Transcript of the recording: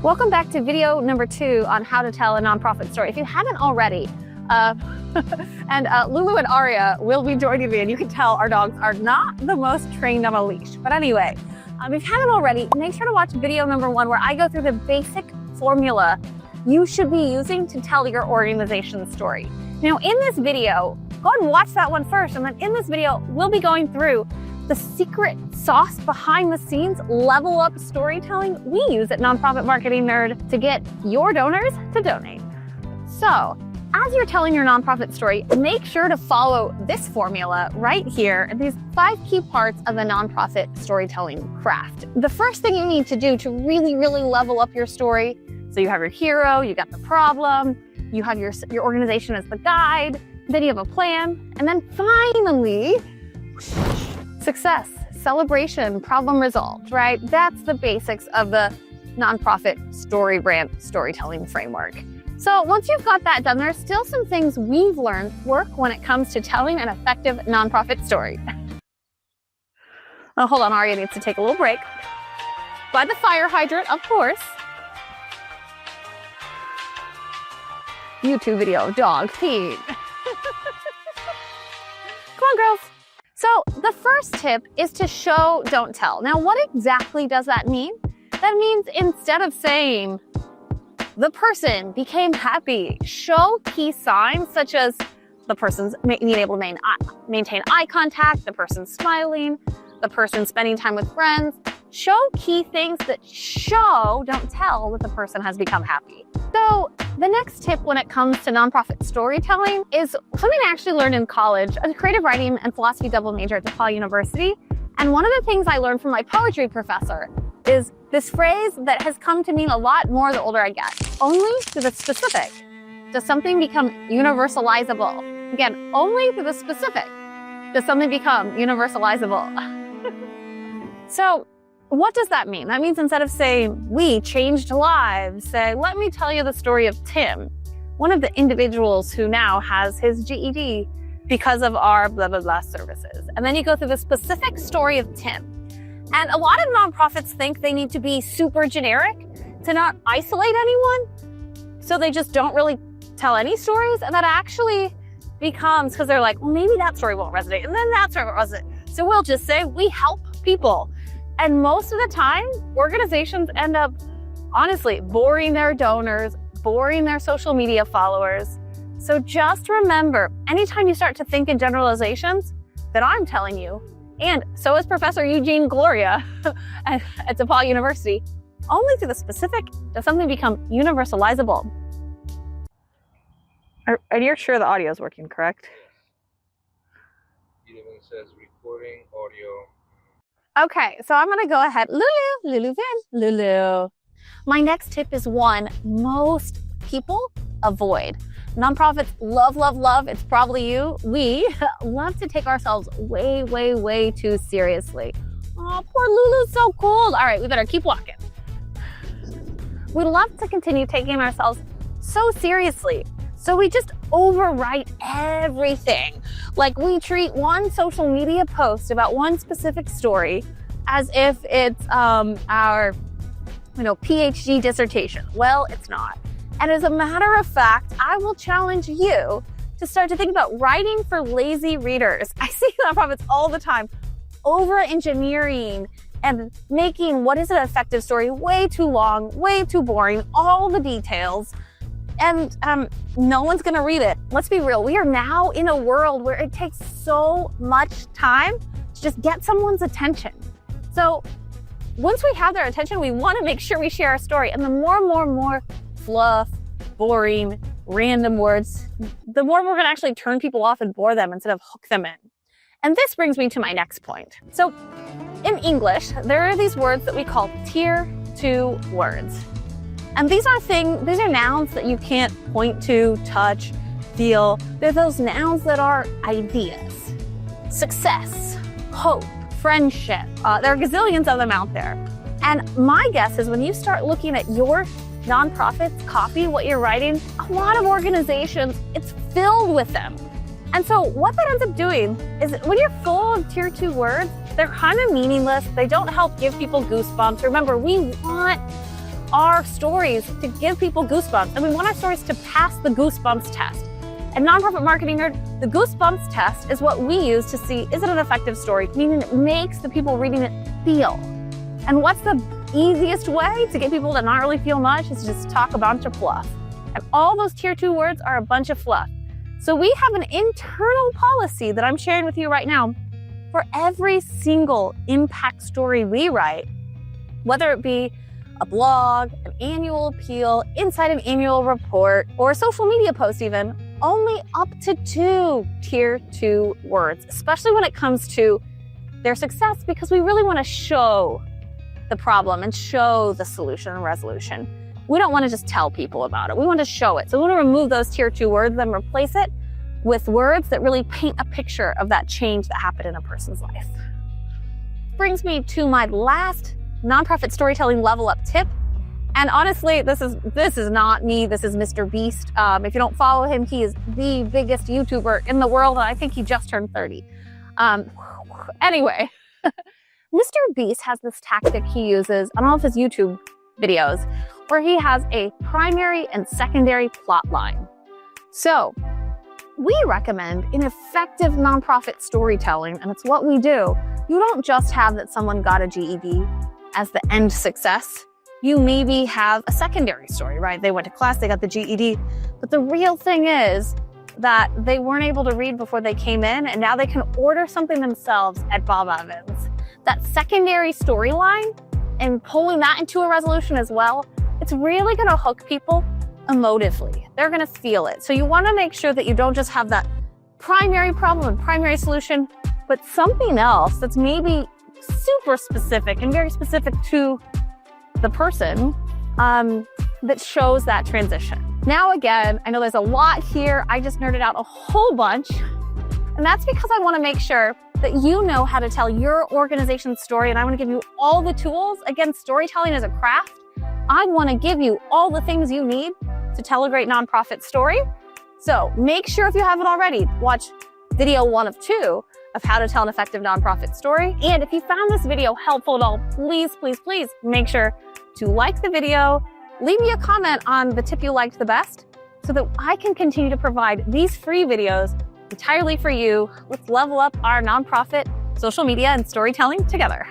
Welcome back to video number 2 on how to tell a nonprofit story. If you haven't already, and Lulu and Aria will be joining me, and you can tell our dogs are not the most trained on a leash. But anyway, if you haven't already, make sure to watch video number 1 where I go through the basic formula you should be using to tell your organization's story. Now in this video, go ahead and watch that one first, and then in this video, we'll be going through the secret sauce behind the scenes level up storytelling we use at Nonprofit Marketing Nerd to get your donors to donate. So as you're telling your nonprofit story, make sure to follow this formula right here and these 5 key parts of the nonprofit storytelling craft. The first thing you need to do to really level up your story, so you have your hero, you got the problem, you have your organization as the guide, then you have a plan, and then finally, success, celebration, problem resolved, right? That's the basics of the nonprofit StoryBrand storytelling framework. So once you've got that done, there's still some things we've learned work when it comes to telling an effective nonprofit story. Oh, hold on, Aria needs to take a little break. By the fire hydrant, of course. YouTube video of dog peeing. Come on, girls. So the first tip is to show, don't tell. Now, what exactly does that mean? That means instead of saying, the person became happy, show key signs such as the person's being able to maintain eye contact, the person smiling, the person spending time with friends. Show key things that show, don't tell, that the person has become happy. So the next tip when it comes to nonprofit storytelling is something I actually learned in college. I was a creative writing and philosophy double major at DePaul University. And one of the things I learned from my poetry professor is this phrase that has come to mean a lot more the older I get. Only through the specific does something become universalizable. Again, only through the specific does something become universalizable. So what does that mean? That means instead of saying, we changed lives, say, let me tell you the story of Tim, one of the individuals who now has his GED because of our blah, blah, blah services. And then you go through the specific story of Tim. And a lot of nonprofits think they need to be super generic to not isolate anyone. So they just don't really tell any stories. And that actually becomes, because they're like, well, maybe that story won't resonate. And then that story won't resonate. So we'll just say, we help people. And most of the time, organizations end up, honestly, boring their donors, boring their social media followers. So just remember, anytime you start to think in generalizations that I'm telling you, and so is Professor Eugene Gloria at DePaul University, only through the specific does something become universalizable. And you're sure the audio is working, correct? It even says recording audio. Okay, so I'm gonna go ahead. Lulu. My next tip is one most people avoid. Nonprofits love, it's probably you. We love to take ourselves way too seriously. Oh, poor Lulu's so cold. All right, we better keep walking. We love to continue taking ourselves so seriously. So we just overwrite everything. Like we treat one social media post about one specific story as if it's our PhD dissertation. Well, it's not. And as a matter of fact, I will challenge you to start to think about writing for lazy readers. I see nonprofits all the time over-engineering and making what is an effective story way too long, way too boring, all the details. And no one's gonna read it. Let's be real, we are now in a world where it takes so much time to just get someone's attention. So once we have their attention, we wanna make sure we share our story. And the more fluff, boring, random words, the more we're gonna actually turn people off and bore them instead of hook them in. And this brings me to my next point. So in English, there are these words that we call tier 2 words. And these are nouns that you can't point to, touch, feel. They're those nouns that are ideas. Success, hope, friendship. There are gazillions of them out there. And my guess is when you start looking at your nonprofit's copy, what you're writing, a lot of organizations, it's filled with them. And so what that ends up doing is when you're full of tier 2 words, they're kind of meaningless. They don't help give people goosebumps. Remember, we want our stories to give people goosebumps, and we want our stories to pass the Goosebumps Test. At Nonprofit Marketing Nerd, the Goosebumps Test is what we use to see, is it an effective story? Meaning it makes the people reading it feel. And what's the easiest way to get people to not really feel much is to just talk a bunch of fluff. And all those tier 2 words are a bunch of fluff. So we have an internal policy that I'm sharing with you right now. For every single impact story we write, whether it be a blog, an annual appeal, inside an annual report, or a social media post even, only up to 2 tier 2 words, especially when it comes to their success, because we really want to show the problem and show the solution and resolution. We don't want to just tell people about it. We want to show it. So we want to remove those tier 2 words and replace it with words that really paint a picture of that change that happened in a person's life. Brings me to my last nonprofit storytelling level up tip. And honestly, this is not me. This is MrBeast. If you don't follow him, he is the biggest YouTuber in the world. And I think he just turned 30. Anyway, MrBeast has this tactic he uses on all of his YouTube videos where he has a primary and secondary plot line. So we recommend in effective nonprofit storytelling, and it's what we do, you don't just have that someone got a GED as the end success. You maybe have a secondary story, right? They went to class, they got the GED, but the real thing is that they weren't able to read before they came in, and now they can order something themselves at Bob Evans. That secondary storyline and pulling that into a resolution as well, it's really gonna hook people emotively. They're gonna feel it. So you wanna make sure that you don't just have that primary problem and primary solution, but something else that's maybe super specific and very specific to the person that shows that transition. Now again, I know there's a lot here. I just nerded out a whole bunch. And that's because I wanna make sure that you know how to tell your organization's story, and I wanna give you all the tools. Again, storytelling is a craft. I wanna give you all the things you need to tell a great nonprofit story. So make sure, if you haven't already, watch video 1 of 2 of how to tell an effective nonprofit story. And if you found this video helpful at all, please, please, please make sure to like the video, leave me a comment on the tip you liked the best so that I can continue to provide these free videos entirely for you. Let's level up our nonprofit social media and storytelling together.